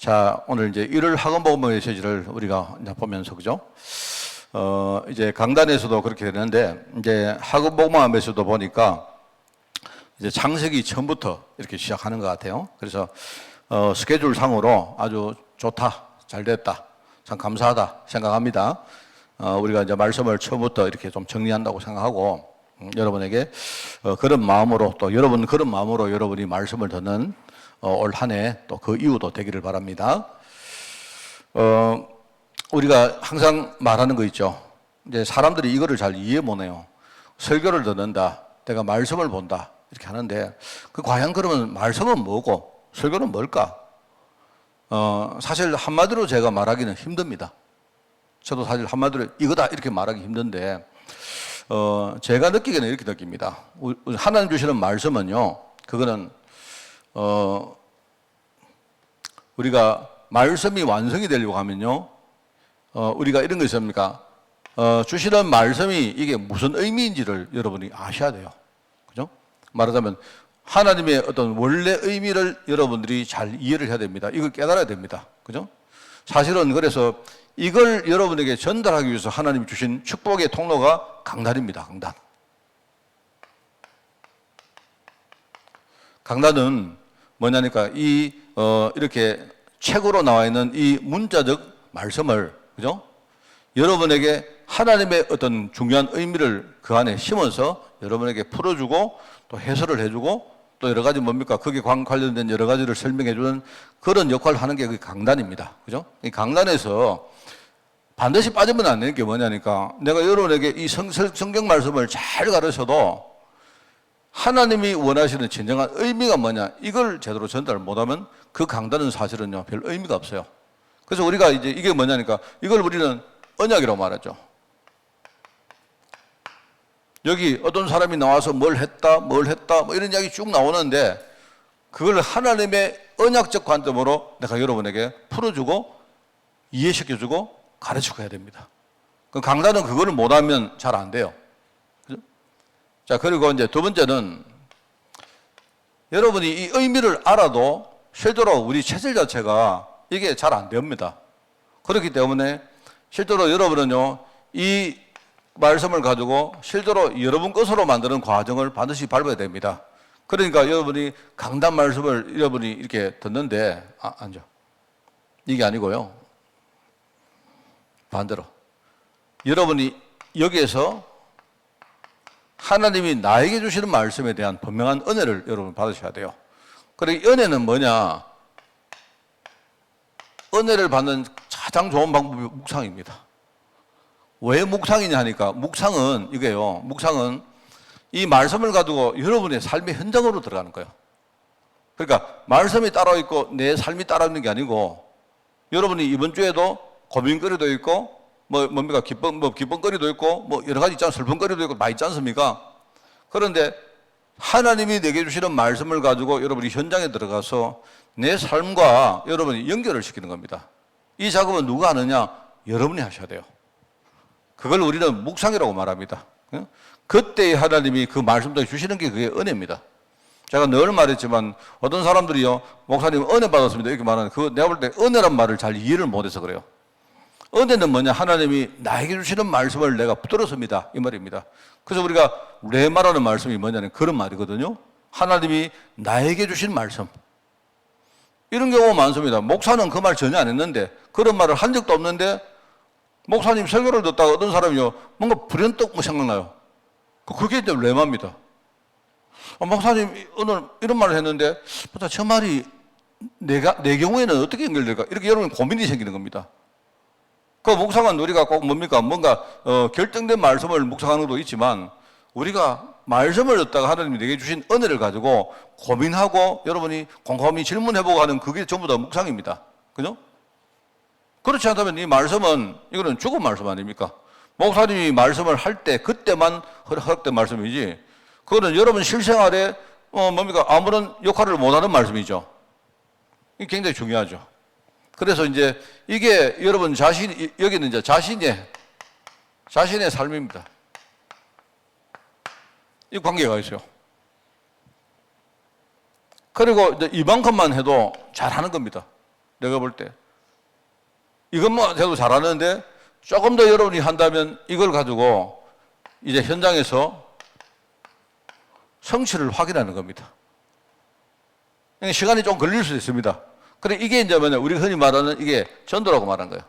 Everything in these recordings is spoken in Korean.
자, 오늘 이제 일월 학원복음 메시지를 우리가 이제 보면서, 그죠? 이제 강단에서도 그렇게 되는데, 이제 학원복음 메시지도 보니까, 이제 창세기 처음부터 이렇게 시작하는 것 같아요. 그래서, 스케줄 상으로 아주 좋다, 잘 됐다, 참 감사하다 생각합니다. 우리가 이제 말씀을 처음부터 이렇게 좀 정리한다고 생각하고, 여러분에게 그런 마음으로 또 여러분 그런 마음으로 여러분이 말씀을 듣는 올 한 해 또 그 이유도 되기를 바랍니다. 우리가 항상 말하는 거 있죠. 이제 사람들이 이거를 잘 이해 못해요. 설교를 듣는다, 내가 말씀을 본다 이렇게 하는데 그 과연 그러면 말씀은 뭐고 설교는 뭘까? 사실 한마디로 제가 말하기는 힘듭니다. 저도 사실 한마디로 이거다 이렇게 말하기 힘든데 제가 느끼기는 이렇게 느낍니다. 하나님 주시는 말씀은요, 그거는 우리가 말씀이 완성이 되려고 하면요, 우리가 이런 거 있습니까? 주시는 말씀이 이게 무슨 의미인지를 여러분이 아셔야 돼요. 그죠? 말하자면 하나님의 어떤 원래 의미를 여러분들이 잘 이해를 해야 됩니다. 이걸 깨달아야 됩니다. 그죠? 사실은 그래서 이걸 여러분에게 전달하기 위해서 하나님이 주신 축복의 통로가 강단입니다. 강단. 강단은 뭐냐니까 이렇게 책으로 나와 있는 이 문자적 말씀을, 그죠? 여러분에게 하나님의 어떤 중요한 의미를 그 안에 심어서 여러분에게 풀어주고 또 해설을 해주고 또 여러 가지 뭡니까? 거기에 관련된 여러 가지를 설명해주는 그런 역할을 하는 게 그 강단입니다. 그죠? 이 강단에서 반드시 빠지면 안 되는 게 뭐냐니까 내가 여러분에게 이 성경 말씀을 잘 가르쳐도 하나님이 원하시는 진정한 의미가 뭐냐 이걸 제대로 전달 못하면 그 강단은 사실은요 별 의미가 없어요. 그래서 우리가 이제 이게 뭐냐니까 이걸 우리는 언약이라고 말하죠. 여기 어떤 사람이 나와서 뭘 했다 뭐 이런 이야기 쭉 나오는데 그걸 하나님의 언약적 관점으로 내가 여러분에게 풀어주고 이해시켜주고 가르치고 해야 됩니다. 그 강단은 그거를 못하면 잘 안 돼요. 그죠? 자, 그리고 이제 두 번째는 여러분이 이 의미를 알아도 실제로 우리 체질 자체가 이게 잘 안 됩니다. 그렇기 때문에 실제로 여러분은요, 이 말씀을 가지고 실제로 여러분 것으로 만드는 과정을 반드시 밟아야 됩니다. 그러니까 여러분이 강단 말씀을 여러분이 이렇게 듣는데, 앉아. 이게 아니고요. 반대로. 여러분이 여기에서 하나님이 나에게 주시는 말씀에 대한 분명한 은혜를 여러분 받으셔야 돼요. 그리고 은혜는 뭐냐? 은혜를 받는 가장 좋은 방법이 묵상입니다. 왜 묵상이냐 하니까 묵상은 이게요. 묵상은 이 말씀을 가지고 여러분의 삶의 현장으로 들어가는 거예요. 그러니까 말씀이 따로 있고 내 삶이 따로 있는 게 아니고 여러분이 이번 주에도 고민거리도 있고 뭡니까 기쁨거리도 있고 여러 가지 있잖아요. 슬픔거리도 있고 많이 있지 않습니까? 그런데 하나님이 내게 주시는 말씀을 가지고 여러분이 현장에 들어가서 내 삶과 여러분이 연결을 시키는 겁니다. 이 작업은 누가 하느냐? 여러분이 하셔야 돼요. 그걸 우리는 묵상이라고 말합니다. 그때 하나님이 그 말씀도 주시는 게 그게 은혜입니다. 제가 늘 말했지만 어떤 사람들이요, 목사님 은혜 받았습니다 이렇게 말하는 그거 내가 볼 때 은혜란 말을 잘 이해를 못해서 그래요. 은혜는 뭐냐? 하나님이 나에게 주시는 말씀을 내가 붙들었습니다 이 말입니다. 그래서 우리가 레마라는 말씀이 뭐냐면 그런 말이거든요. 하나님이 나에게 주신 말씀. 이런 경우가 많습니다. 목사는 그 말 전혀 안 했는데 그런 말을 한 적도 없는데 목사님 설교를 듣다가 어떤 사람이요 뭔가 불현떡 생각나요. 그게 이제 레마입니다. 목사님 오늘 이런 말을 했는데 저 말이 내 경우에는 어떻게 연결될까? 이렇게 여러분 고민이 생기는 겁니다. 그 묵상은 우리가 꼭 뭡니까? 뭔가 결정된 말씀을 묵상하는 것도 있지만 우리가 말씀을 듣다가 하나님이 내게 주신 은혜를 가지고 고민하고 여러분이 곰곰이 질문해보고 하는 그게 전부 다 묵상입니다. 그죠? 그렇지 않다면 이 말씀은 이거는 죽은 말씀 아닙니까? 목사님이 말씀을 할 때 그때만 허락된 말씀이지 그거는 여러분 실생활에 뭡니까? 아무런 역할을 못하는 말씀이죠. 이게 굉장히 중요하죠. 그래서 이제 이게 여러분 여기는 이제 자신의 삶입니다. 이 관계가 있어요. 그리고 이제 이만큼만 해도 잘하는 겁니다. 내가 볼 때. 이것만 해도 잘하는데 조금 더 여러분이 한다면 이걸 가지고 이제 현장에서 성취를 확인하는 겁니다. 시간이 좀 걸릴 수도 있습니다. 그래, 이게 이제 뭐냐, 우리가 흔히 말하는 이게 전도라고 말하는 거예요.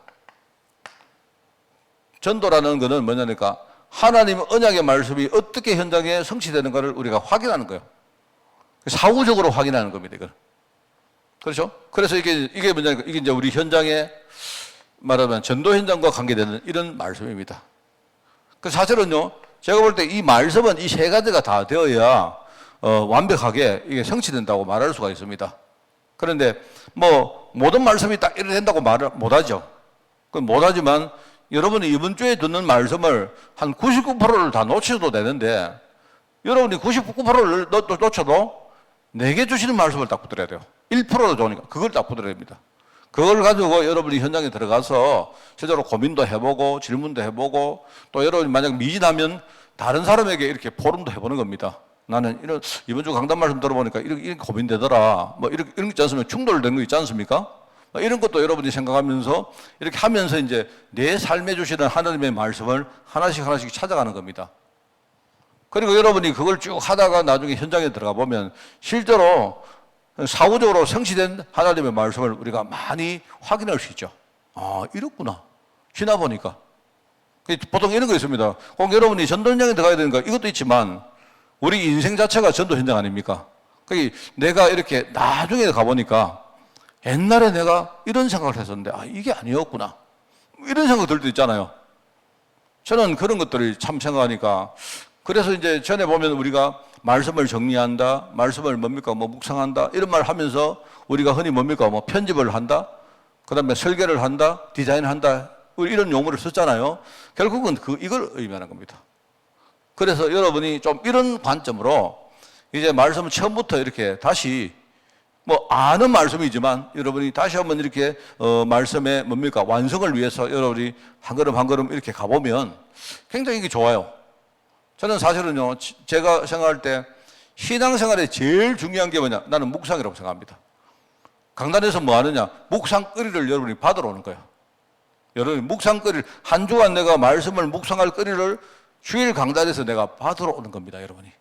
전도라는 거는 뭐냐니까 하나님의 언약의 말씀이 어떻게 현장에 성취되는가를 우리가 확인하는 거예요. 사후적으로 확인하는 겁니다, 이걸. 그렇죠? 그래서 이게 뭐냐니까 이게 이제 우리 현장에 말하면 전도 현장과 관계되는 이런 말씀입니다. 그 사실은요, 제가 볼 때 이 말씀은 이 세 가지가 다 되어야 완벽하게 이게 성취된다고 말할 수가 있습니다. 그런데 뭐 모든 말씀이 딱 이래 된다고 말을 못하죠. 못하지만 여러분이 이번 주에 듣는 말씀을 한 99%를 다 놓쳐도 되는데 여러분이 99%를 놓쳐도 내게 주시는 말씀을 딱 붙들어야 돼요. 1%도 좋으니까 그걸 딱 붙들어야 됩니다. 그걸 가지고 여러분이 현장에 들어가서 실제로 고민도 해보고 질문도 해보고 또 여러분이 만약 미진하면 다른 사람에게 이렇게 포럼도 해보는 겁니다. 나는 이번 주 강단 말씀 들어보니까 이렇게 고민되더라. 뭐 이런 거 있지 않습니까? 충돌된 거 있지 않습니까? 이런 것도 여러분이 생각하면서 이렇게 하면서 이제 내 삶에 주시는 하나님의 말씀을 하나씩 찾아가는 겁니다. 그리고 여러분이 그걸 쭉 하다가 나중에 현장에 들어가 보면 실제로 사후적으로 성취된 하나님의 말씀을 우리가 많이 확인할 수 있죠. 아, 이렇구나. 지나 보니까. 보통 이런 거 있습니다. 꼭 여러분이 전도 현장에 들어가야 되는가 이것도 있지만 우리 인생 자체가 전도 현장 아닙니까? 내가 이렇게 나중에 가보니까 옛날에 내가 이런 생각을 했었는데 아, 이게 아니었구나. 이런 생각 들 때 있잖아요. 저는 그런 것들을 참 생각하니까 그래서 이제 전에 보면 우리가 말씀을 정리한다, 말씀을 뭡니까, 뭐 묵상한다, 이런 말 하면서 우리가 흔히 뭡니까, 뭐 편집을 한다, 그 다음에 설계를 한다, 디자인한다, 이런 용어를 썼잖아요. 결국은 이걸 의미하는 겁니다. 그래서 여러분이 좀 이런 관점으로 이제 말씀을 처음부터 이렇게 다시 뭐 아는 말씀이지만 여러분이 다시 한번 이렇게 말씀의 뭡니까, 완성을 위해서 여러분이 한 걸음 한 걸음 이렇게 가보면 굉장히 이게 좋아요. 저는 사실은요, 제가 생각할 때 신앙생활에 제일 중요한 게 뭐냐? 나는 묵상이라고 생각합니다. 강단에서 뭐 하느냐? 묵상거리를 여러분이 받으러 오는 거예요. 여러분이 묵상거리를, 한 주간 내가 말씀을 묵상할 거리를 주일 강단에서 내가 받으러 오는 겁니다, 여러분이.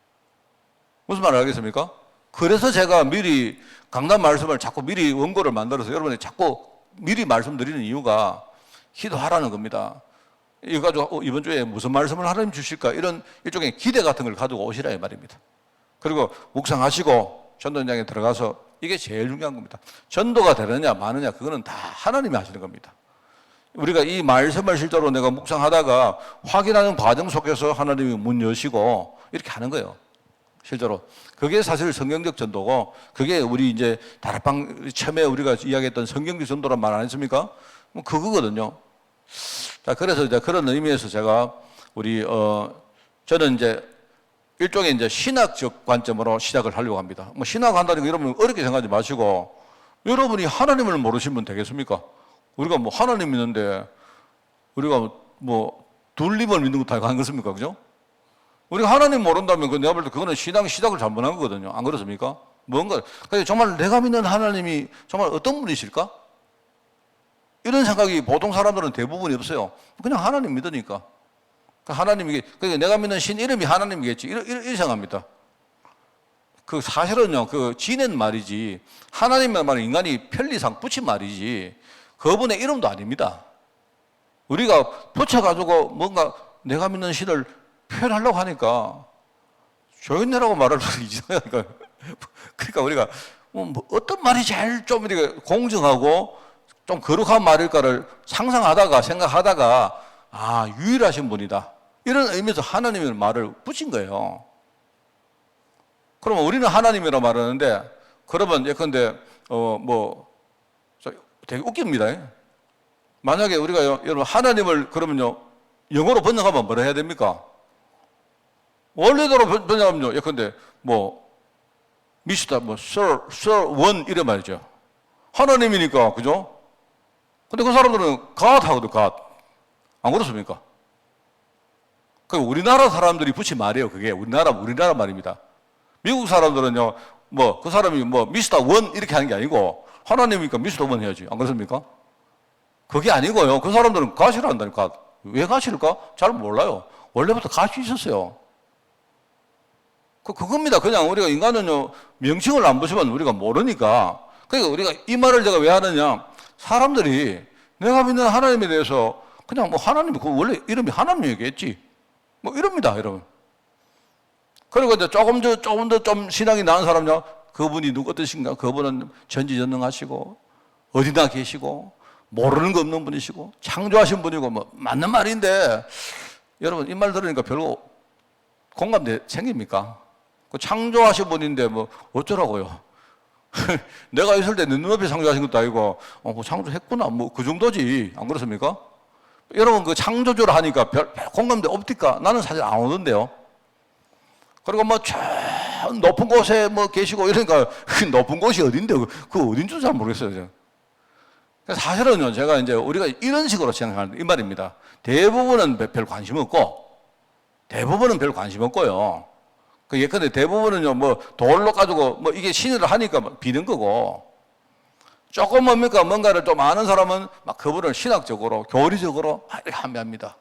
무슨 말을 알겠습니까? 그래서 제가 미리 강단 말씀을 자꾸 미리 원고를 만들어서 여러분이 자꾸 미리 말씀드리는 이유가 기도하라는 겁니다. 이거 가지고 이번 주에 무슨 말씀을 하나님 주실까 이런 일종의 기대 같은 걸 가지고 오시라 이 말입니다. 그리고 묵상하시고 전도 현장에 들어가서 이게 제일 중요한 겁니다. 전도가 되느냐 마느냐 그거는 다 하나님이 하시는 겁니다. 우리가 이 말씀을 실제로 내가 묵상하다가 확인하는 과정 속에서 하나님이 문 여시고 이렇게 하는 거예요. 실제로 그게 사실 성경적 전도고 그게 우리 이제 다락방 처음에 우리가 이야기했던 성경적 전도란 말 아니습니까? 뭐 그거거든요. 자, 그래서 이제 그런 의미에서 제가 저는 이제 일종의 이제 신학적 관점으로 시작을 하려고 합니다. 뭐 신학 한다는 거 여러분 어렵게 생각하지 마시고 여러분이 하나님을 모르시면 되겠습니까? 우리가 뭐 하나님 믿는데 우리가 뭐 둘림을 믿는 것도 아니고 안 그렇습니까? 그죠? 우리가 하나님 모른다면 내가 볼 때 그거는 신앙의 시작을 잘못한 거거든요. 안 그렇습니까? 뭔가, 정말 내가 믿는 하나님이 정말 어떤 분이실까? 이런 생각이 보통 사람들은 대부분이 없어요. 그냥 하나님 믿으니까. 하나님이, 내가 믿는 신 이름이 하나님이겠지. 이런 생각합니다. 사실은요, 지낸 말이지, 하나님의 말은 인간이 편리상 붙인 말이지, 그분의 이름도 아닙니다. 우리가 붙여가지고 뭔가 내가 믿는 신을 표현하려고 하니까, 조용히라고 말을 이상하니까. 그러니까 우리가 뭐 어떤 말이 제일 좀 이렇게 공정하고 좀 거룩한 말일까를 상상하다가 생각하다가 아, 유일하신 분이다. 이런 의미에서 하나님의 말을 붙인 거예요. 그러면 우리는 하나님이라고 말하는데 그러면 예컨대 되게 웃깁니다. 만약에 우리가 여러분 하나님을 그러면요 영어로 번역하면 뭐라 해야 됩니까? 원래대로 번역하면요 예컨대 미스터 sir 원 이래 말이죠. 하나님이니까 그죠? 근데 그 사람들은 God 하거든, God. 안 그렇습니까? 그 우리나라 사람들이 붙인 말이에요, 그게. 우리나라 말입니다. 미국 사람들은요, 그 사람이 미스터 원 이렇게 하는 게 아니고, 하나님이니까 미스터만 해야지. 안 그렇습니까? 그게 아니고요. 그 사람들은 가시를 한다니까. 왜 가시일까? 잘 몰라요. 원래부터 가시 있었어요. 그겁니다. 그냥 우리가 인간은요, 명칭을 안 보시면 우리가 모르니까. 그러니까 우리가 이 말을 제가 왜 하느냐. 사람들이 내가 믿는 하나님에 대해서 그냥 뭐 하나님이, 그 원래 이름이 하나님이겠지. 뭐 이럽니다, 여러분. 그리고 이제 조금 더 좀 신앙이 나은 사람이냐. 그분이 누구 어떠신가? 그분은 전지전능하시고, 어디나 계시고, 모르는 거 없는 분이시고, 창조하신 분이고, 뭐, 맞는 말인데, 여러분, 이 말 들으니까 별로 공감대 생깁니까? 그 창조하신 분인데, 뭐, 어쩌라고요? 내가 있을 때 내 눈앞에 창조하신 것도 아니고, 뭐 창조했구나. 뭐, 그 정도지. 안 그렇습니까? 여러분, 그 창조주를 하니까 별 공감대 없니까? 나는 사실 안 오던데요. 그리고 뭐, 저 높은 곳에 뭐 계시고 이러니까, 그 높은 곳이 어딘데? 그 어딘 줄 잘 모르겠어요. 사실은요, 제가 이제 우리가 이런 식으로 생각하는 이 말입니다. 대부분은 별 관심 없고, 대부분은 별 관심 없고요. 그 예컨대 대부분은요, 뭐 돌로 가지고 뭐 이게 신의를 하니까 비는 거고, 조금 뭡니까? 뭔가를 좀 아는 사람은 막 그분을 신학적으로, 교리적으로 이렇게 합니다.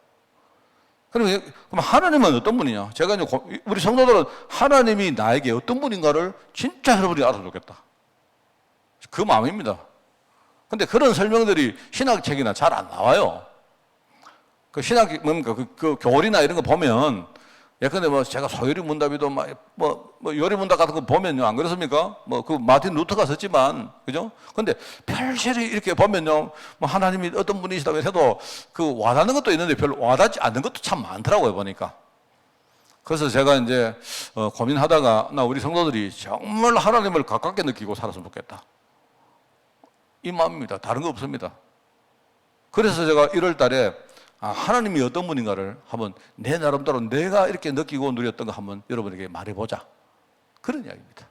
그럼 하나님은 어떤 분이냐? 제가 이제 우리 성도들은 하나님이 나에게 어떤 분인가를 진짜 여러분이 알아줬겠다. 그 마음입니다. 근데 그런 설명들이 신학책이나 잘 안 나와요. 그 신학, 뭡니까? 그 교리나 이런 거 보면, 예컨대 뭐 제가 소요리 문답이도 뭐 요리 문답 같은 거 보면요. 안 그렇습니까? 뭐 그 마틴 루터가 썼지만, 그죠? 근데 별실히 이렇게 보면요. 뭐 하나님이 어떤 분이시다고 해도 그 와닿는 것도 있는데 별로 와닿지 않는 것도 참 많더라고요, 보니까. 그래서 제가 이제 고민하다가 우리 성도들이 정말 하나님을 가깝게 느끼고 살았으면 좋겠다. 이 마음입니다. 다른 거 없습니다. 그래서 제가 1월 달에 하나님이 어떤 분인가를 한번 내 나름대로 내가 이렇게 느끼고 누렸던 거 한번 여러분에게 말해보자. 그런 이야기입니다.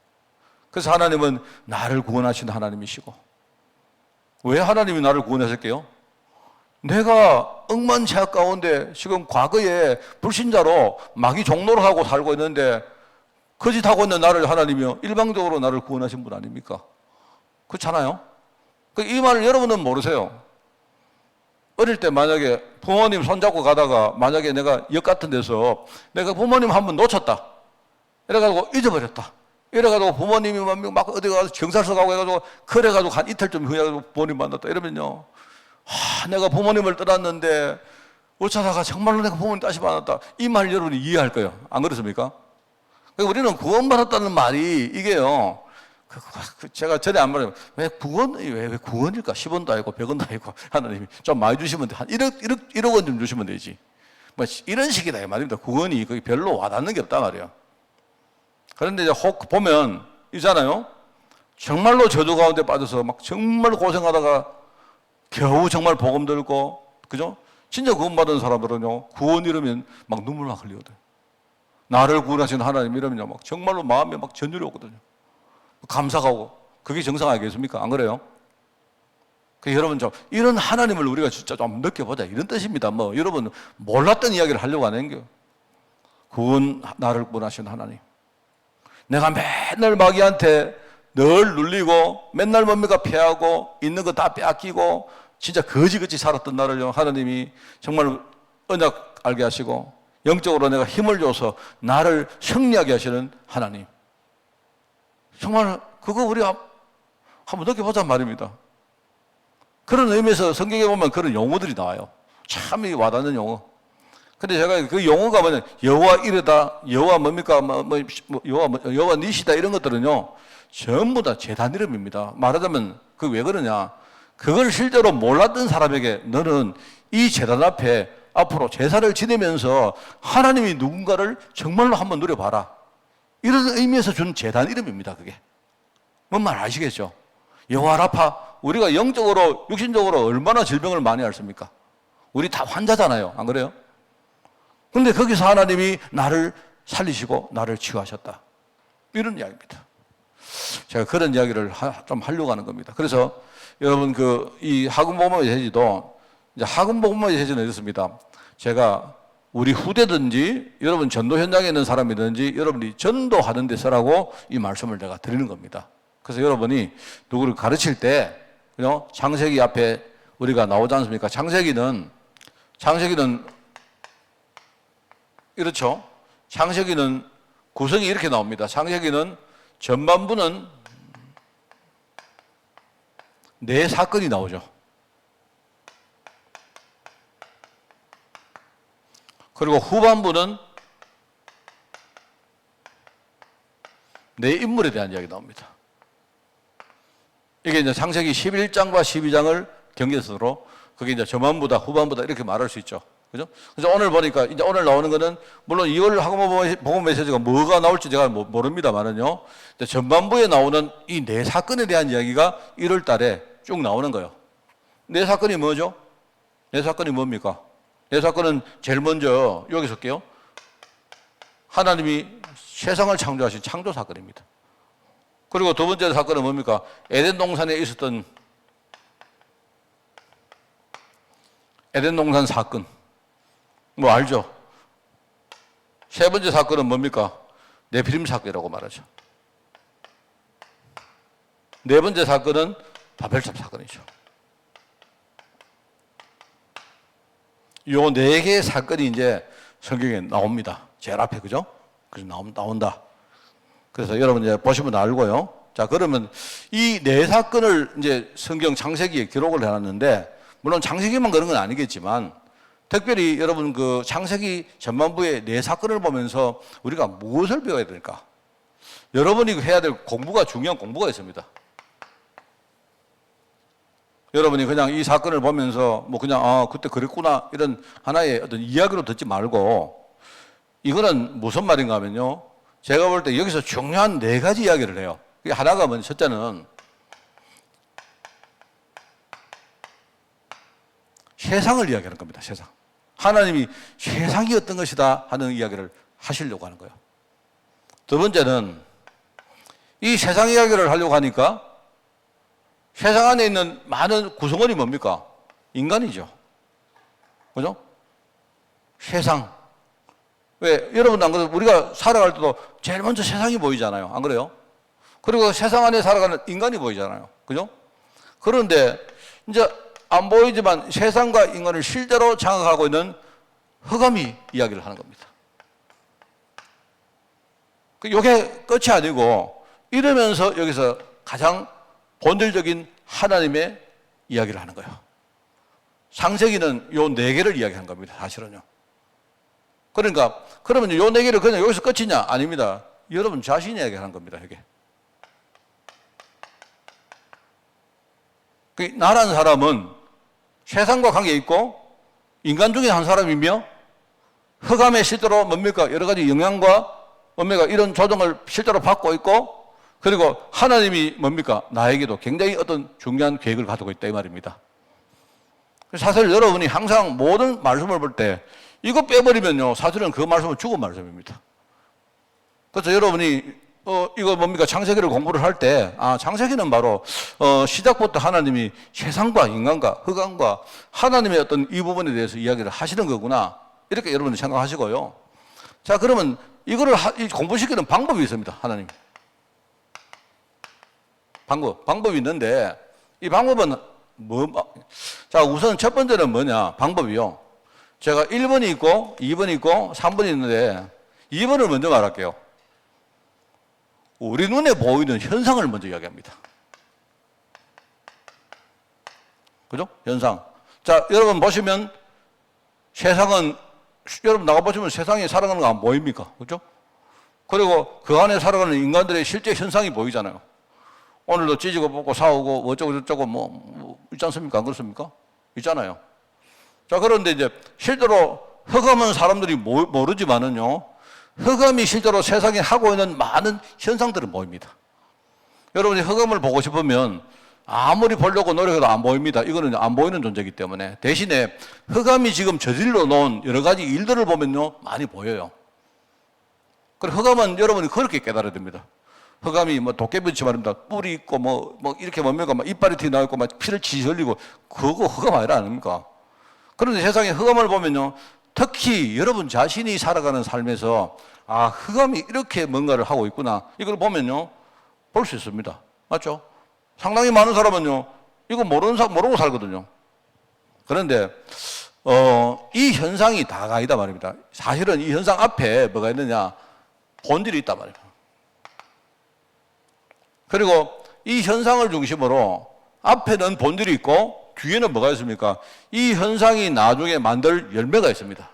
그래서 하나님은 나를 구원하신 하나님이시고, 왜 하나님이 나를 구원하셨게요? 내가 억만제약 가운데 지금 과거에 불신자로 마귀 종로를 하고 살고 있는데 거짓하고 있는 나를 하나님이요 일방적으로 나를 구원하신 분 아닙니까? 그렇잖아요? 이 말을 여러분은 모르세요. 어릴 때 만약에 부모님 손잡고 가다가 만약에 내가 역 같은 데서 내가 부모님 한 번 놓쳤다. 이래가지고 잊어버렸다. 이래가지고 부모님이 막 어디 가서 경찰서 가고 해가지고 그래가지고 한 이틀쯤 후에 부모님 만났다. 이러면요. 내가 부모님을 떠났는데 어쩌다가 정말로 내가 부모님 다시 만났다. 이 말 여러분이 이해할 거예요. 안 그렇습니까? 우리는 구원받았다는 말이 이게요. 제가 전에 안 말해요. 왜 구원일까? 10원도 아니고 100원도 아니고 하나님이 좀 많이 주시면 돼. 한 1억 원 좀 주시면 되지. 뭐 이런 식이다 이 말입니다. 구원이 거기 별로 와닿는 게 없단 말이에요. 그런데 이제 혹 보면 있잖아요. 정말로 저주 가운데 빠져서 막 정말 고생하다가 겨우 정말 복음 들고, 그죠? 진짜 구원받은 사람들은요, 구원 이러면 막 눈물 막 흘리거든요. 나를 구원하신 하나님 이러면요, 막 정말로 마음에 막 전율이 오거든요. 감사하고. 그게 정상 아니겠습니까? 안 그래요? 여러분 좀 이런 하나님을 우리가 진짜 좀 느껴보자 이런 뜻입니다. 뭐 여러분 몰랐던 이야기를 하려고 하는 거예요. 나를 구원하신 하나님. 내가 맨날 마귀한테 늘 눌리고 맨날 뭡니까 패하고 있는 거 다 빼앗기고 진짜 거지같이 살았던 나를 하나님이 정말 언약 알게 하시고 영적으로 내가 힘을 줘서 나를 승리하게 하시는 하나님. 정말 그거 우리 한번 느껴보자 말입니다. 그런 의미에서 성경에 보면 그런 용어들이 나와요. 참 와닿는 용어. 근데 제가 그 용어가 뭐냐, 여호와 이르다, 여호와 뭡니까, 여호와 니시다 이런 것들은요, 전부 다 제단 이름입니다. 말하자면 그 왜 그러냐, 그걸 실제로 몰랐던 사람에게 너는 이 제단 앞에 앞으로 제사를 지내면서 하나님이 누군가를 정말로 한번 누려봐라. 이런 의미에서 준 제단 이름입니다. 그게 뭔 말 아시겠죠? 여호와 라파, 우리가 영적으로 육신적으로 얼마나 질병을 많이 앓습니까? 우리 다 환자잖아요. 안 그래요? 근데 거기서 하나님이 나를 살리시고 나를 치유하셨다. 이런 이야기입니다. 제가 그런 이야기를 좀 하려고 하는 겁니다. 그래서 여러분 이 하금복음의 메시지도 이제 하금복음의 메시지는 이렇습니다. 제가 우리 후대든지 여러분 전도 현장에 있는 사람이든지 여러분이 전도하는 데 서라고 이 말씀을 내가 드리는 겁니다. 그래서 여러분이 누구를 가르칠 때, 그죠? 창세기 앞에 우리가 나오지 않습니까? 창세기는 이렇죠. 창세기는 구성이 이렇게 나옵니다. 창세기는 전반부는 네 사건이 나오죠. 그리고 후반부는 네 인물에 대한 이야기 나옵니다. 이게 이제 창세기 11장과 12장을 경계선으로 그게 이제 전반부다, 후반부다 이렇게 말할 수 있죠. 그죠? 그래서 오늘 보니까 이제 오늘 나오는 거는 물론 이걸 학업보고 메시지가 뭐가 나올지 제가 모릅니다만은요. 전반부에 나오는 이 네 사건에 대한 이야기가 1월 달에 쭉 나오는 거예요. 네 사건이 뭐죠? 네 사건이 뭡니까? 네 사건은 제일 먼저 여기서 할게요. 하나님이 세상을 창조하신 창조 사건입니다. 그리고 두 번째 사건은 뭡니까? 에덴 동산에 있었던 에덴 동산 사건. 뭐 알죠? 세 번째 사건은 뭡니까? 네피림 사건이라고 말하죠. 네 번째 사건은 바벨탑 사건이죠. 요 네 개의 사건이 이제 성경에 나옵니다. 제일 앞에, 그죠? 그래서 나온다. 그래서 여러분 이제 보시면 알고요. 자, 그러면 이 네 사건을 이제 성경 창세기에 기록을 해놨는데, 물론 창세기만 그런 건 아니겠지만, 특별히 여러분 그 창세기 전반부의 네 사건을 보면서 우리가 무엇을 배워야 될까? 여러분이 해야 될 공부가, 중요한 공부가 있습니다. 여러분이 그냥 이 사건을 보면서 뭐 그냥 그때 그랬구나 이런 하나의 어떤 이야기로 듣지 말고, 이거는 무슨 말인가 하면요, 제가 볼 때 여기서 중요한 네 가지 이야기를 해요. 하나가 먼저, 첫째는 세상을 이야기하는 겁니다. 세상. 하나님이 세상이 어떤 것이다 하는 이야기를 하시려고 하는 거예요. 두 번째는 이 세상 이야기를 하려고 하니까 세상 안에 있는 많은 구성원이 뭡니까? 인간이죠. 그죠? 세상. 왜? 여러분 안 그래도 우리가 살아갈 때도 제일 먼저 세상이 보이잖아요. 안 그래요? 그리고 세상 안에 살아가는 인간이 보이잖아요. 그죠? 그런데 이제 안 보이지만 세상과 인간을 실제로 장악하고 있는 흑암이 이야기를 하는 겁니다. 이게 끝이 아니고 이러면서 여기서 가장 본질적인 하나님의 이야기를 하는 거예요. 창세기는 요 네 개를 이야기하는 겁니다. 사실은요. 그러니까 그러면 요 네 개를 그냥 여기서 끝이냐? 아닙니다. 여러분 자신이 이야기하는 겁니다. 이게. 나라는 사람은 세상과 관계 있고 인간 중에 한 사람이며 흑암의 실제로 뭡니까? 여러 가지 영향과 뭡니까? 이런 조정을 실제로 받고 있고, 그리고 하나님이 뭡니까? 나에게도 굉장히 어떤 중요한 계획을 가지고 있다 이 말입니다. 사실 여러분이 항상 모든 말씀을 볼 때 이거 빼버리면요, 사실은 그 말씀은 죽은 말씀입니다. 그래서 여러분이 이거 뭡니까? 창세기를 공부를 할 때, 창세기는 바로 시작부터 하나님이 세상과 인간과 흑암과 하나님의 어떤 이 부분에 대해서 이야기를 하시는 거구나, 이렇게 여러분이 생각하시고요. 자, 그러면 이거를 공부시키는 방법이 있습니다. 하나님 방법이 있는데, 이 방법은 자, 우선 첫 번째는 뭐냐? 방법이요. 제가 1번이 있고 2번이 있고 3번이 있는데 2번을 먼저 말할게요. 우리 눈에 보이는 현상을 먼저 이야기합니다. 그죠? 현상. 자, 여러분 보시면 세상은, 여러분 나가보시면 세상에 살아가는 거 안 보입니까? 그죠? 그리고 그 안에 살아가는 인간들의 실제 현상이 보이잖아요. 오늘도 찢고 뽑고 싸우고 어쩌고 뭐 있지 않습니까? 안 그렇습니까? 있잖아요. 자, 그런데 이제 실제로 흑암은 사람들이 모르지만은요, 흑암이 실제로 세상에 하고 있는 많은 현상들은 보입니다. 여러분이 흑암을 보고 싶으면 아무리 보려고 노력해도 안 보입니다. 이거는 안 보이는 존재이기 때문에. 대신에 흑암이 지금 저질러 놓은 여러 가지 일들을 보면요, 많이 보여요. 그리고 흑암은 여러분이 그렇게 깨달아야 됩니다. 흑암이 뭐 도깨비치 말입니다. 뿔이 있고 뭐 이렇게 뭡니까? 막 이빨이 튀어나오고 막 피를 지지 흘리고, 그거 흑암 아니라 아닙니까? 그런데 세상에 흑암을 보면요, 특히 여러분 자신이 살아가는 삶에서 흑암이 이렇게 뭔가를 하고 있구나, 이걸 보면요, 볼 수 있습니다. 맞죠? 상당히 많은 사람은요, 이거 모르고 살거든요. 그런데, 이 현상이 다가 아니다 말입니다. 사실은 이 현상 앞에 뭐가 있느냐? 본질이 있단 말이에요. 그리고 이 현상을 중심으로 앞에는 본질이 있고 뒤에는 뭐가 있습니까? 이 현상이 나중에 만들 열매가 있습니다.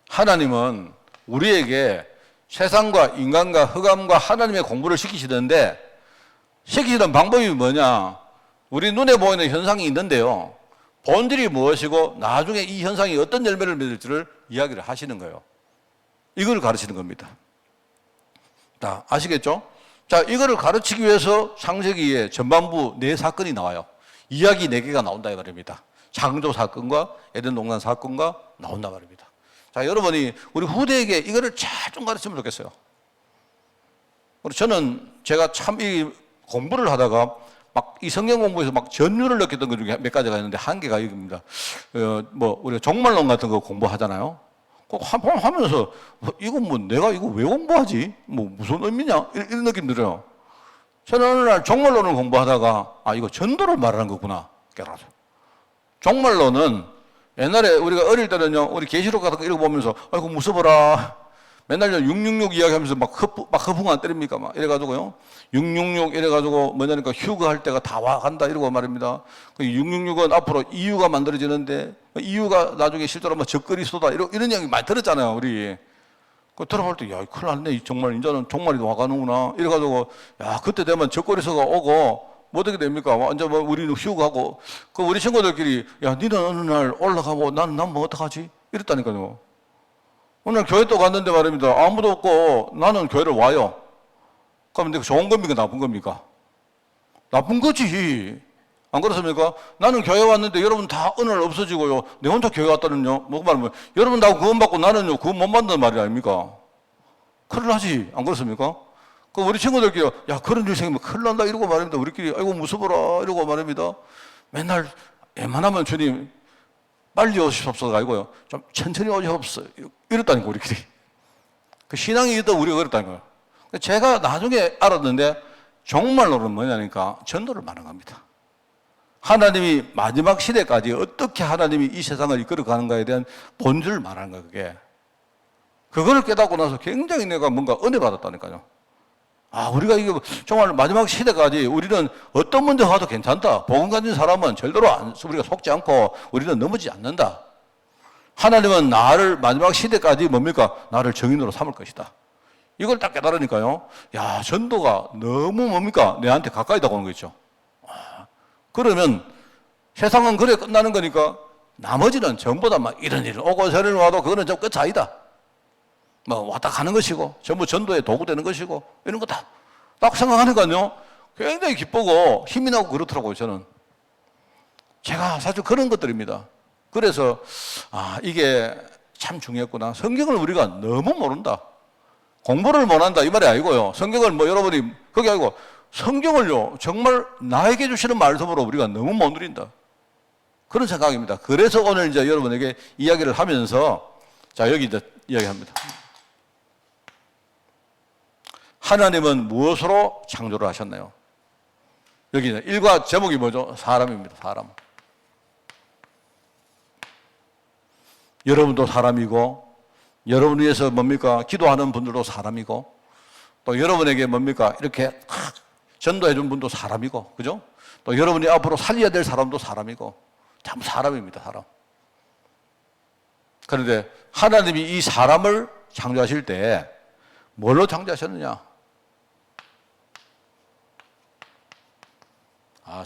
하나님은 우리에게 세상과 인간과 흑암과 하나님의 공부를 시키시는데 시키시는 방법이 뭐냐? 우리 눈에 보이는 현상이 있는데요. 본질이 무엇이고 나중에 이 현상이 어떤 열매를 맺을지를 이야기를 하시는 거예요. 이걸 가르치는 겁니다. 자, 아시겠죠? 자, 이거를 가르치기 위해서 창세기에 전반부 4사건이 나와요. 이야기 4개가 나온다 이 말입니다. 창조 사건과 에덴 동산 사건과 나온다 말입니다. 자, 여러분이 우리 후대에게 이거를 잘 좀 가르치면 좋겠어요. 저는 제가 참 이 공부를 하다가 막 이 성경 공부에서 막 전율을 느꼈던 것 중에 몇 가지가 있는데 한 개가 이겁니다. 우리가 종말론 같은 거 공부하잖아요. 꼭 하면서 이거 뭐 내가 이거 왜 공부하지? 뭐 무슨 의미냐? 이런 느낌 들어요. 저는 어느 날 종말론을 공부하다가 이거 전도를 말하는 거구나 깨달았어요. 종말론은 옛날에 우리가 어릴 때는요, 우리 계시록 같은 거 읽어보면서 아이고 무서워라. 맨날 666 이야기하면서 막 허풍 안 때립니까? 막 이래가지고요. 666 이래가지고 뭐냐니까 휴거할 때가 다 와간다 이러고 말입니다. 666은 앞으로 이유가 만들어지는데 이유가 나중에 실제로 뭐 적거리 쏟아 이런 이야기 많이 들었잖아요, 우리. 그 들어볼 때, 야, 큰일 났네. 정말, 이제는 종말이 와가는구나. 이래가지고, 야, 그때 되면 적거리서가 오고, 뭐 어떻게 됩니까? 완전 뭐 우리는 휴가하고, 우리 친구들끼리, 야, 니는 어느 날 올라가고, 난 뭐 어떡하지? 이랬다니까요. 오늘 교회 또 갔는데 말입니다. 아무도 없고, 나는 교회를 와요. 그럼 내가 좋은 겁니까? 나쁜 겁니까? 나쁜 거지. 안 그렇습니까? 나는 교회 왔는데 여러분 다 어느 날 없어지고요. 내 혼자 교회 왔다는요. 뭐 말하면 여러분 다 구원 받고 나는요. 구원 못 받는 말이 아닙니까? 큰일 나지. 안 그렇습니까? 그 우리 친구들끼리 야 그런 일 생기면 큰일 난다 이러고 말입니다. 우리끼리 아이고 무서워라 이러고 말입니다. 맨날 웬만하면 주님 빨리 오시옵소서가 아니고요. 좀 천천히 오시옵소서 이랬다니까 우리끼리. 그 신앙이 있다 우리가 그랬다니까요. 제가 나중에 알았는데 종말론은 뭐냐니까 전도를 말하는 겁니다. 하나님이 마지막 시대까지 어떻게 하나님이 이 세상을 이끌어가는가에 대한 본질을 말하는 거예요, 그게. 그거를 깨닫고 나서 굉장히 내가 뭔가 은혜 받았다니까요. 우리가 이거 정말 마지막 시대까지 우리는 어떤 문제 가도 괜찮다. 복음 가진 사람은 절대로 우리가 속지 않고 우리는 넘어지지 않는다. 하나님은 나를 마지막 시대까지 뭡니까? 나를 증인으로 삼을 것이다. 이걸 딱 깨달으니까요. 야, 전도가 너무 뭡니까? 내한테 가까이 다가오는 거 있죠. 그러면 세상은 그래 끝나는 거니까 나머지는 전부 다 막 이런 일 오고 저런 일 와도 그거는 좀 끝 아니다. 뭐 왔다 가는 것이고 전부 전도에 도구 되는 것이고 이런 거 다 딱 생각하니까요. 굉장히 기쁘고 힘이 나고 그렇더라고요, 저는. 제가 사실 그런 것들입니다. 그래서 이게 참 중요했구나. 성경을 우리가 너무 모른다. 공부를 못한다 이 말이 아니고요. 성경을 뭐 여러분이 그게 아니고 성경을요, 정말 나에게 주시는 말씀으로 우리가 너무 못 누린다. 그런 생각입니다. 그래서 오늘 이제 여러분에게 이야기를 하면서, 자, 여기 이제 이야기합니다. 하나님은 무엇으로 창조를 하셨나요? 여기는 일과 제목이 뭐죠? 사람입니다, 사람. 여러분도 사람이고, 여러분 위해서 뭡니까? 기도하는 분들도 사람이고, 또 여러분에게 뭡니까? 이렇게 전도해 준 분도 사람이고, 그죠? 또 여러분이 앞으로 살려야 될 사람도 사람이고, 참 사람입니다, 사람. 그런데 하나님이 이 사람을 창조하실 때 뭘로 창조하셨느냐?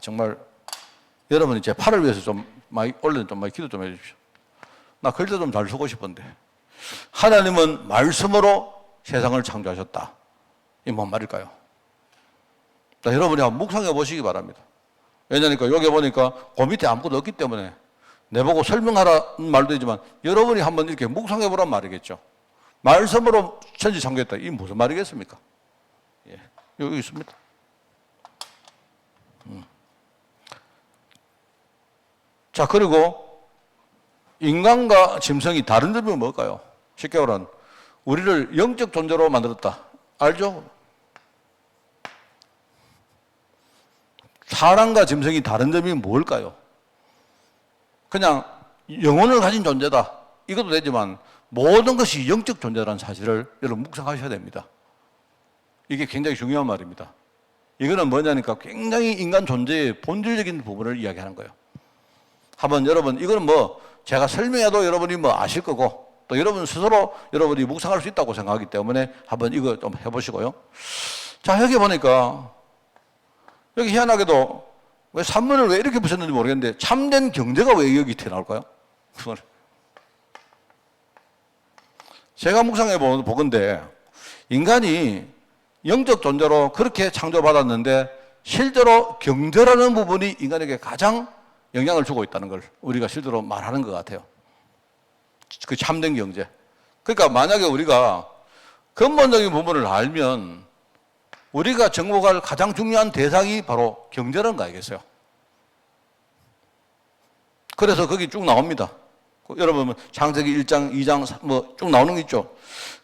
정말 여러분이 제 팔을 위해서 좀 많이 올려는 좀 많이 기도 좀 해주십시오. 나 글도 좀 잘 쓰고 싶은데. 하나님은 말씀으로 세상을 창조하셨다. 이 뭔 말일까요? 자, 여러분이 한번 묵상해 보시기 바랍니다. 왜냐니까 여기 보니까 그 밑에 아무것도 없기 때문에 내보고 설명하라는 말도 있지만 여러분이 한번 이렇게 묵상해 보란 말이겠죠. 말씀으로 천지 창조했다. 이게 무슨 말이겠습니까? 예, 여기 있습니다. 자, 그리고 인간과 짐승이 다른 점이 뭘까요? 쉽게 말하면 우리를 영적 존재로 만들었다. 알죠? 사람과 짐승이 다른 점이 뭘까요? 그냥 영혼을 가진 존재다. 이것도 되지만 모든 것이 영적 존재라는 사실을 여러분 묵상하셔야 됩니다. 이게 굉장히 중요한 말입니다. 이거는 뭐냐니까 굉장히 인간 존재의 본질적인 부분을 이야기하는 거예요. 한번 여러분, 이거는 뭐 제가 설명해도 여러분이 뭐 아실 거고 또 여러분 스스로 여러분이 묵상할 수 있다고 생각하기 때문에 한번 이거 좀 해보시고요. 자, 여기 보니까 여기 희한하게도 왜 산문을 왜 이렇게 붙였는지 모르겠는데 참된 경제가 왜 여기 튀어나올까요? 제가 묵상해 보건데 인간이 영적 존재로 그렇게 창조받았는데 실제로 경제라는 부분이 인간에게 가장 영향을 주고 있다는 걸 우리가 실제로 말하는 것 같아요. 그 참된 경제. 그러니까 만약에 우리가 근본적인 부분을 알면 우리가 정복할 가장 중요한 대상이 바로 경제라는 거 아니겠어요? 그래서 거기 쭉 나옵니다. 여러분 창세기 1장, 2장 뭐 쭉 나오는 게 있죠.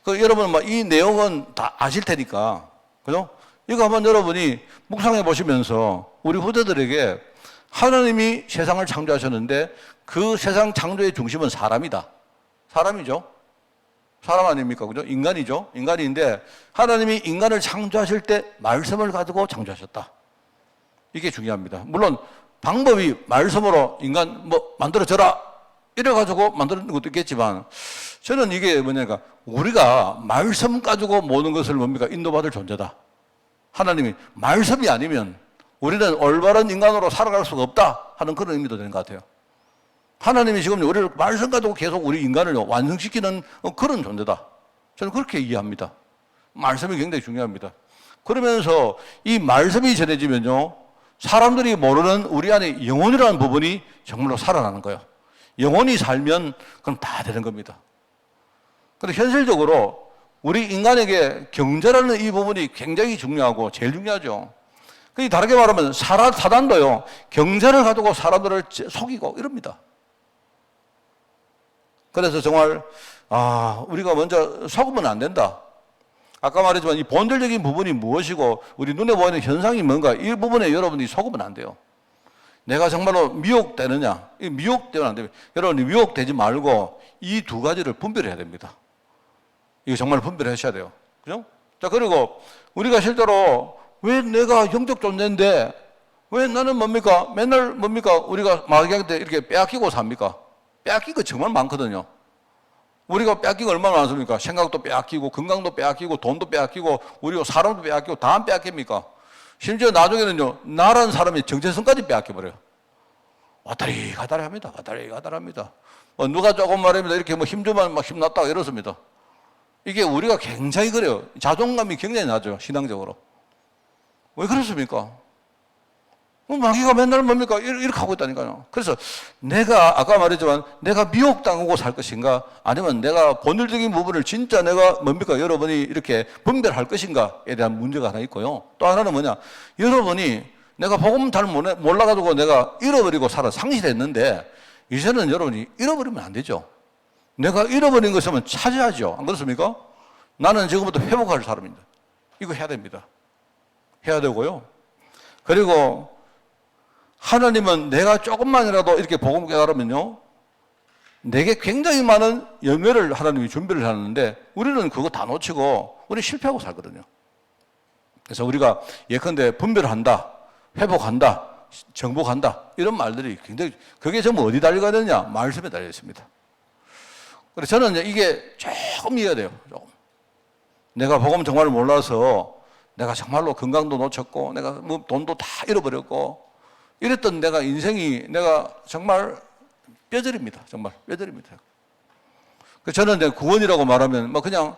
그 여러분 이 내용은 다 아실 테니까, 그죠? 이거 한번 여러분이 묵상해 보시면서 우리 후대들에게 하나님이 세상을 창조하셨는데 그 세상 창조의 중심은 사람이다. 사람이죠. 사람 아닙니까? 그죠? 인간이죠. 인간인데 하나님이 인간을 창조하실 때 말씀을 가지고 창조하셨다. 이게 중요합니다. 물론 방법이 말씀으로 인간 만들어져라 이래가지고 만드는 것도 있겠지만 저는 이게 뭐냐니까 우리가 말씀 가지고 모든 것을 뭡니까? 인도받을 존재다. 하나님이 말씀이 아니면 우리는 올바른 인간으로 살아갈 수가 없다 하는 그런 의미도 되는 것 같아요. 하나님이 지금 우리를 말씀 가지고 계속 우리 인간을 완성시키는 그런 존재다. 저는 그렇게 이해합니다. 말씀이 굉장히 중요합니다. 그러면서 이 말씀이 전해지면요, 사람들이 모르는 우리 안에 영혼이라는 부분이 정말로 살아나는 거예요. 영혼이 살면 그럼 다 되는 겁니다. 그런데 현실적으로 우리 인간에게 경제라는 이 부분이 굉장히 중요하고 제일 중요하죠. 다르게 말하면 사단도요, 경제를 가지고 사람들을 속이고 이럽니다. 그래서 정말 우리가 먼저 속으면 안 된다. 아까 말했지만 이 본질적인 부분이 무엇이고 우리 눈에 보이는 현상이 뭔가 이 부분에 여러분이 속으면 안 돼요. 내가 정말로 미혹되느냐, 미혹되면 안 됩니다. 여러분이 미혹되지 말고 이 두 가지를 분별해야 됩니다. 이거 정말 분별하셔야 돼요. 그죠? 자, 그리고 우리가 실제로 왜 내가 영적 존재인데 왜 나는 뭡니까? 맨날 뭡니까? 우리가 마귀한테 이렇게 빼앗기고 삽니까? 빼앗긴 거 정말 많거든요. 우리가 빼앗긴 거 얼마나 많습니까? 생각도 빼앗기고, 건강도 빼앗기고, 돈도 빼앗기고, 우리가 사람도 빼앗기고, 다 안 빼앗깁니까? 심지어 나중에는요, 나라는 사람이 정체성까지 빼앗겨버려요. 왔다리 가다리 합니다. 왔다리 가다리 합니다. 누가 조금 말합니다. 이렇게 힘주면 힘났다고 이렇습니다. 이게 우리가 굉장히 그래요. 자존감이 굉장히 낮아요. 신앙적으로. 왜 그렇습니까? 마귀가 맨날 뭡니까? 이렇게 하고 있다니까요. 그래서 내가 아까 말했지만 내가 미혹당하고 살 것인가 아니면 내가 본질적인 부분을 진짜 내가 뭡니까? 여러분이 이렇게 분별할 것인가에 대한 문제가 하나 있고요. 또 하나는 뭐냐? 여러분이 내가 복음 잘 몰라가지고 내가 잃어버리고 상실했는데 이제는 여러분이 잃어버리면 안 되죠. 내가 잃어버린 것이면 찾아야죠. 안 그렇습니까? 나는 지금부터 회복할 사람입니다. 이거 해야 됩니다. 해야 되고요. 그리고 하나님은 내가 조금만이라도 이렇게 복음 깨달으면요, 내게 굉장히 많은 열매를 하나님이 준비를 하는데 우리는 그거 다 놓치고 우리 실패하고 살거든요. 그래서 우리가 예컨대 분별한다, 회복한다, 정복한다 이런 말들이 굉장히 그게 전부 어디 달려가야 되느냐? 말씀에 달려 있습니다. 그래서 저는 이게 조금 이해가 돼요. 조금. 내가 복음 정말 몰라서 내가 정말로 건강도 놓쳤고 내가 돈도 다 잃어버렸고 이랬던 내가 인생이 내가 정말 뼈저립니다. 정말 뼈저립니다. 저는 구원이라고 말하면 그냥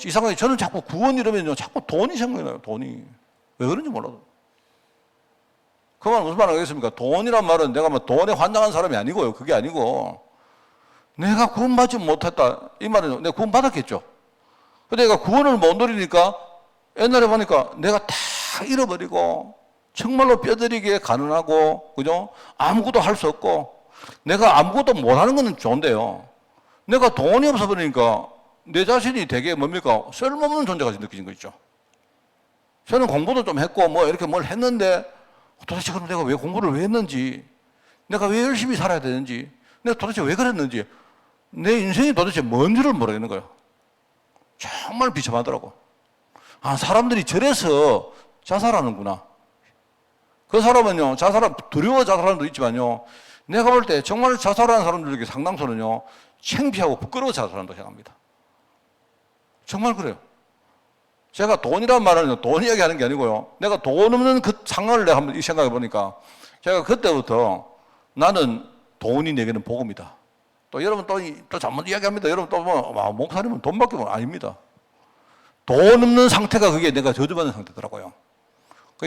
이상하게 저는 자꾸 구원 이러면요 자꾸 돈이 생각나요. 돈이 왜 그런지 몰라도. 그 말 무슨 말 하겠습니까? 돈이란 말은 내가 돈에 환장한 사람이 아니고요. 그게 아니고 내가 구원받지 못했다 이 말은 내가 구원 받았겠죠. 근데 내가 구원을 못 누리니까 옛날에 보니까 내가 다 잃어버리고 정말로 뼈저리게 가난하고, 그죠? 아무것도 할 수 없고, 내가 아무것도 못하는 건 좋은데요. 내가 돈이 없어 버리니까 내 자신이 되게 뭡니까? 쓸모없는 존재같이 느껴진 거 있죠. 저는 공부도 좀 했고, 이렇게 뭘 했는데, 도대체 그럼 내가 왜 공부를 왜 했는지, 내가 왜 열심히 살아야 되는지, 내가 도대체 왜 그랬는지, 내 인생이 도대체 뭔지를 모르겠는 거예요. 정말 비참하더라고. 아, 사람들이 저래서 자살하는구나. 그 사람은요, 두려워 자살하는 분도 있지만요, 내가 볼 때 정말 자살하는 사람들 중에 상당수는요, 창피하고 부끄러워 자살한다고 생각합니다. 정말 그래요. 제가 돈이란 말은 돈 이야기하는 게 아니고요, 내가 돈 없는 그 상황을 내가 한번 생각해 보니까, 제가 그때부터 나는 돈이 내게는 복음이다. 또 여러분 또 잘못 이야기합니다. 여러분 또 뭐, 목사님은 돈밖에 아닙니다. 돈 없는 상태가 그게 내가 저주받는 상태더라고요.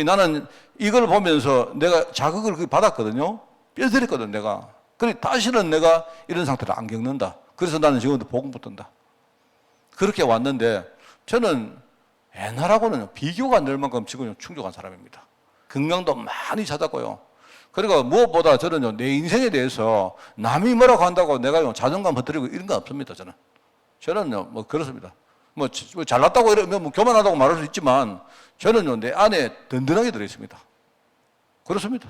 나는 이걸 보면서 내가 자극을 받았거든요. 뼈저렸거든, 내가. 그래, 다시는 내가 이런 상태를 안 겪는다. 그래서 나는 지금도 복음 붙든다. 그렇게 왔는데, 저는 옛날하고는 비교가 안 될 만큼 지금 충족한 사람입니다. 건강도 많이 찾았고요. 그리고 무엇보다 저는요, 내 인생에 대해서 남이 뭐라고 한다고 내가 자존감 버뜨리고 이런 건 없습니다, 저는. 저는요, 뭐 그렇습니다. 뭐 잘났다고 이러면 뭐 교만하다고 말할 수 있지만, 저는요, 내 안에 든든하게 들어있습니다. 그렇습니다,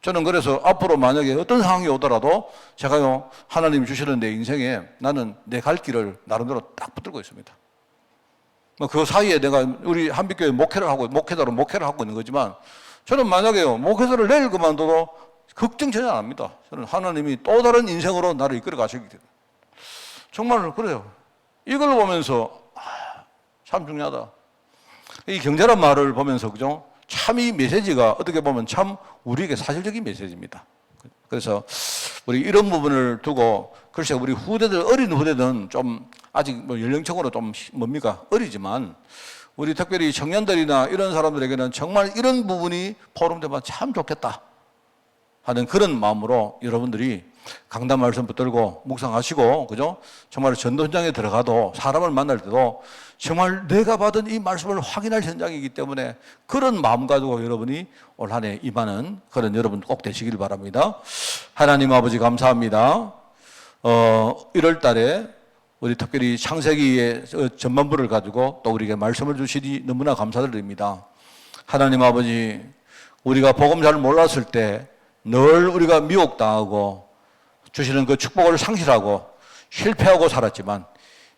저는 그래서 앞으로 만약에 어떤 상황이 오더라도 제가요, 하나님이 주시는 내 인생에 나는 내 갈 길을 나름대로 딱 붙들고 있습니다. 뭐 그 사이에 내가 우리 한빛교회 목회자로 목회를 하고 있는 거지만, 저는 만약에요, 목회자를 내일 그만둬도 걱정 전혀 안 합니다. 저는 하나님이 또 다른 인생으로 나를 이끌어 가시기 때문에. 정말 그래요. 이걸 보면서, 참 중요하다. 이 경제란 말을 보면서, 그죠? 참 이 메시지가 어떻게 보면 참 우리에게 사실적인 메시지입니다. 그래서 우리 이런 부분을 두고, 글쎄 우리 어린 후대들은 좀 아직 뭐 연령층으로 좀 뭡니까? 어리지만, 우리 특별히 청년들이나 이런 사람들에게는 정말 이런 부분이 포럼되면 참 좋겠다 하는 그런 마음으로 여러분들이 강단 말씀 붙들고 묵상하시고, 그죠? 정말 전도 현장에 들어가도 사람을 만날 때도 정말 내가 받은 이 말씀을 확인할 현장이기 때문에 그런 마음 가지고 여러분이 올 한 해 임하는 그런 여러분 꼭 되시길 바랍니다. 하나님 아버지 감사합니다. 1월 달에 우리 특별히 창세기의 전반부를 가지고 또 우리에게 말씀을 주시니 너무나 감사드립니다. 하나님 아버지, 우리가 복음 잘 몰랐을 때 늘 우리가 미혹당하고 주시는 그 축복을 상실하고 실패하고 살았지만,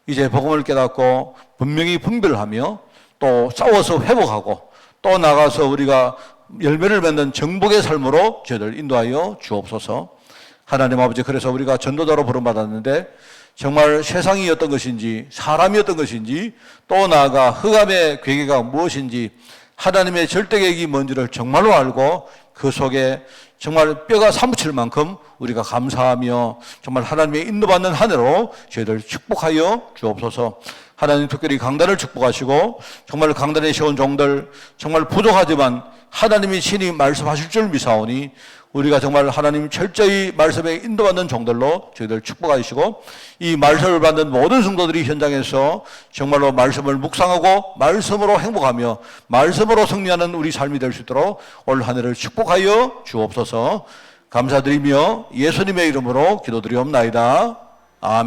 이제 복음을 깨닫고 분명히 분별하며 또 싸워서 회복하고 또 나가서 우리가 열매를 맺는 정복의 삶으로 저희들 인도하여 주옵소서. 하나님 아버지, 그래서 우리가 전도자로 부름받았는데 정말 세상이 어떤 것인지, 사람이 어떤 것인지, 또 나아가 흑암의 괴계가 무엇인지, 하나님의 절대 계획이 뭔지를 정말로 알고 그 속에 정말 뼈가 사무칠 만큼 우리가 감사하며 정말 하나님의 인도받는 한 해로 저희들 축복하여 주옵소서. 하나님 특별히 강단을 축복하시고, 정말 강단에 세운 종들 정말 부족하지만 하나님이 친히 말씀하실 줄 미사오니 우리가 정말 하나님 철저히 말씀에 인도받는 종들로 저희들 축복하시고, 이 말씀을 받는 모든 성도들이 현장에서 정말로 말씀을 묵상하고 말씀으로 행복하며 말씀으로 승리하는 우리 삶이 될 수 있도록 올 한 해를 축복하여 주옵소서. 감사드리며 예수님의 이름으로 기도드리옵나이다. 아멘.